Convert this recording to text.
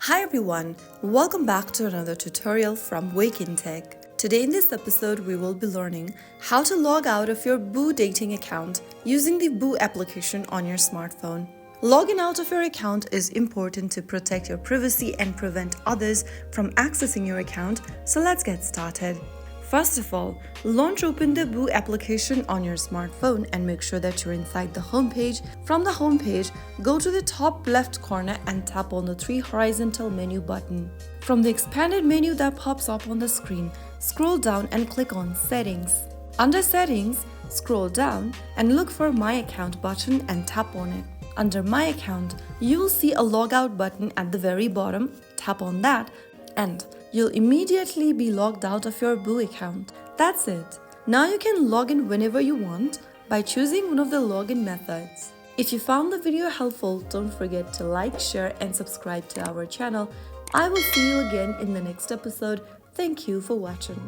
Hi everyone, welcome back to another tutorial from Wake&Tech. Today in this episode we will be learning how to log out of your Boo dating account using the Boo application on your smartphone. Logging out of your account is important to protect your privacy and prevent others from accessing your account, so let's get started. First of all, launch open the Boo application on your smartphone and make sure that you're inside the home page. From the home page, go to the top left corner and tap on the 3 horizontal menu button. From the expanded menu that pops up on the screen, scroll down and click on Settings. Under Settings, scroll down and look for My Account button and tap on it. Under My Account, you'll see a Logout button at the very bottom. Tap on that and you'll immediately be logged out of your Boo account. That's it. Now you can log in whenever you want by choosing one of the login methods. If you found the video helpful, don't forget to like, share and subscribe to our channel. I will see you again in the next episode. Thank you for watching.